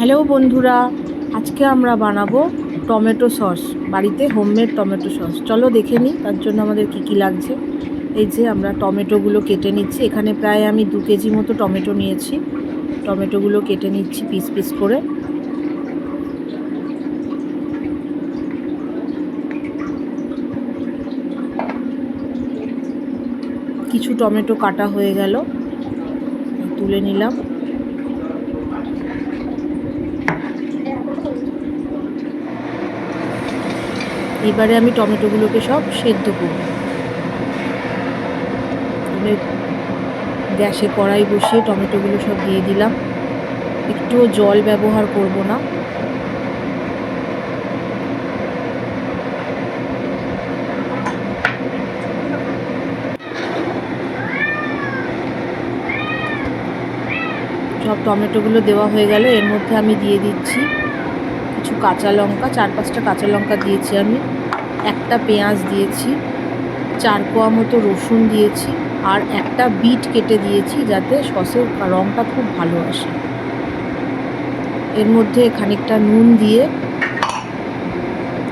Hello বন্ধুরা, আজকে আমরা বানাবো টমেটো সস। বাড়িতে হোমমেড টমেটো সস। চলো দেখে নিই তার জন্য আমাদের কি কি লাগছে। এই যে আমরা টমেটোগুলো কেটে নিচ্ছি। এখানে প্রায় আমি 2 কেজি মতো টমেটো নিয়েছি। টমেটোগুলো কেটে নিচ্ছি পিস পিস করে। কিছু টমেটো কাটা হয়ে গেল, তুলে নিলাম। এবারে আমি টমেটোগুলোকে সব সেদ্ধ করব। গ্যাসে কড়াই বসিয়ে টমেটোগুলো সব দিয়ে দিলাম। একটুও জল ব্যবহার করব না। সব টমেটোগুলো দেওয়া হয়ে গেল। এর মধ্যে আমি দিয়ে দিচ্ছি কিছু কাঁচা লঙ্কা, 4-5টা কাঁচা লঙ্কা দিয়েছি আমি, একটা পেঁয়াজ দিয়েছি, 4 কোয়া মতো রসুন দিয়েছি, আর একটা বিট কেটে দিয়েছি যাতে সসের রঙটা খুব ভালো আসে। এর মধ্যে খানিকটা নুন দিয়ে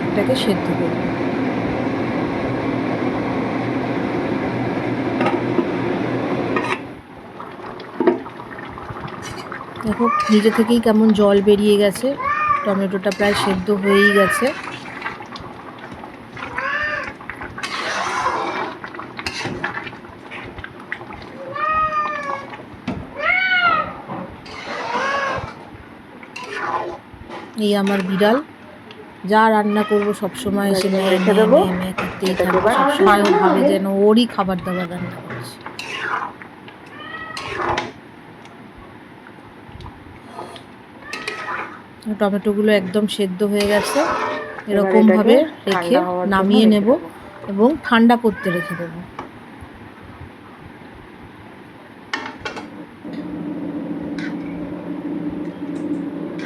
এটাকে সেদ্ধ করব। দেখো নিজে থেকেই কেমন জল বেরিয়ে গেছে, টমেটোটা প্রায় সেদ্ধ হয়েই গেছে। এই আমার বিড়াল, যা রান্না করবো সবসময় এসে মেয়ে করতেই থাকবে। সবসময় ও ভাবে যেন ওরই খাবার দাবার রান্না করছে। টমেটোগুলো একদম সেদ্ধ হয়ে গেছে। এরকমভাবে রেখে নামিয়ে নেব এবং ঠান্ডা করতে রেখে দেব।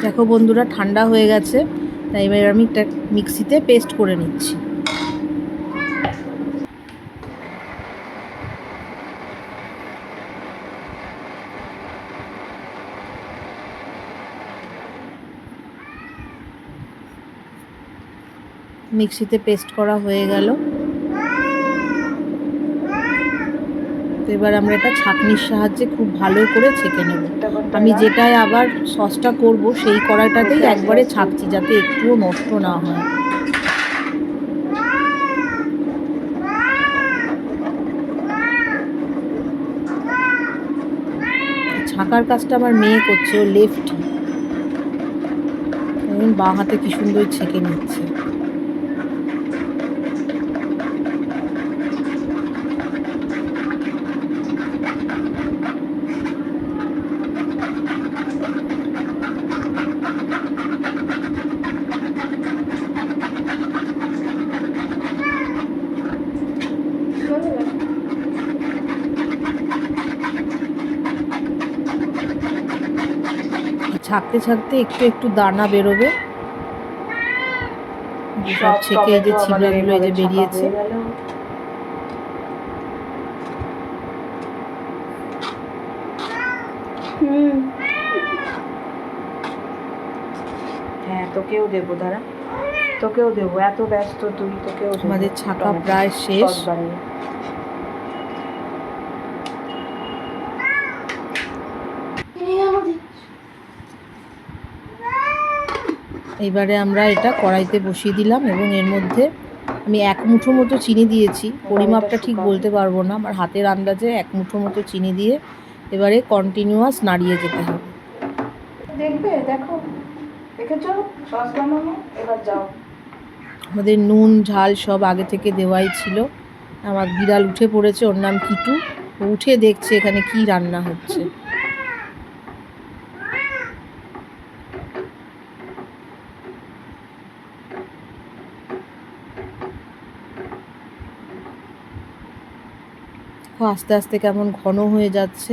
দেখো বন্ধুরা, ঠান্ডা হয়ে গেছে। তাই এবার আমি একটা মিক্সিতে পেস্ট করে নিচ্ছি। মিক্সিতে পেস্ট করা হয়ে গেল। তো এবার আমরা এটা ছাঁকনির সাহায্যে খুব ভালো করে ছেঁকে নেব। আমি যেটায় আবার সসটা করব সেই কড়াইটাতেই একবারে ছাঁকছি যাতে একটুও নষ্ট না হয়। ছাঁকার কাজটা আমার মেয়ে করছে, ও লেফটি। বাঁ হাতে কি সুন্দর ছেঁকে নিচ্ছে। ছাঁকতে ছাঁকতে একটু একটু দানা বেরোবে। সব ছেঁকে এই যে ছিবড়াগুলো এই যে বেরিয়েছে। হ্যাঁ, তোকেও দেবো, দাঁড়া, তোকেও দেবো। এত ব্যস্ত তুই, তোকেও দেবো। আমাদের ছাঁকা প্রায় শেষ। এবারে আমরা এটা কড়াইতে বসিয়ে দিলাম এবং এর মধ্যে আমি 1 মুঠো মতো চিনি দিয়েছি। পরিমাপটা ঠিক বলতে পারবো না, আমার হাতের আন্দাজে 1 মুঠো মতো চিনি দিয়ে এবারে কন্টিনিউয়াস নাড়িয়ে যেতে হবে। দেখবে, দেখো, দেখেছো সস বানানো। এবার যাও। আমাদের নুন ঝাল সব আগে থেকে দেওয়াই ছিল। আমার বিড়াল উঠে পড়েছে, ওর নাম কিটু। উঠে দেখছে এখানে কি রান্না হচ্ছে। আস্তে আস্তে কেমন ঘন হয়ে যাচ্ছে।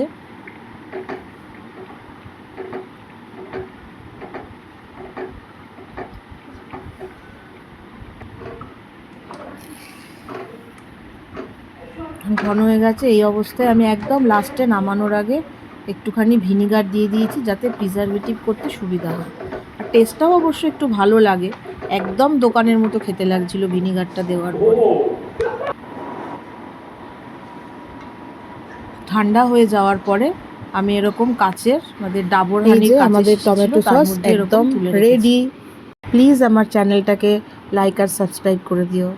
ঘন হয়ে গেছে। এই অবস্থায় আমি একদম লাস্টে নামানোর আগে একটুখানি ভিনিগার দিয়ে দিয়েছি যাতে প্রিজারভেটিভ করতে সুবিধা হয়। আর টেস্টটাও অবশ্য একটু ভালো লাগে, একদম দোকানের মতো খেতে লাগছিল ভিনিগারটা দেওয়ার পরে। ঠান্ডা হয়ে যাওয়ার পরে আমি এরকম কাচের, আমাদের ডাবর হানির কাচের আমাদের শিশি ছিল, টমেটো তার সস মধ্যে এরকম একদম তুলে রেখেছি। রেডি। প্লিজ আমার চ্যানেলটাকে লাইক আর সাবস্ক্রাইব করে দিও।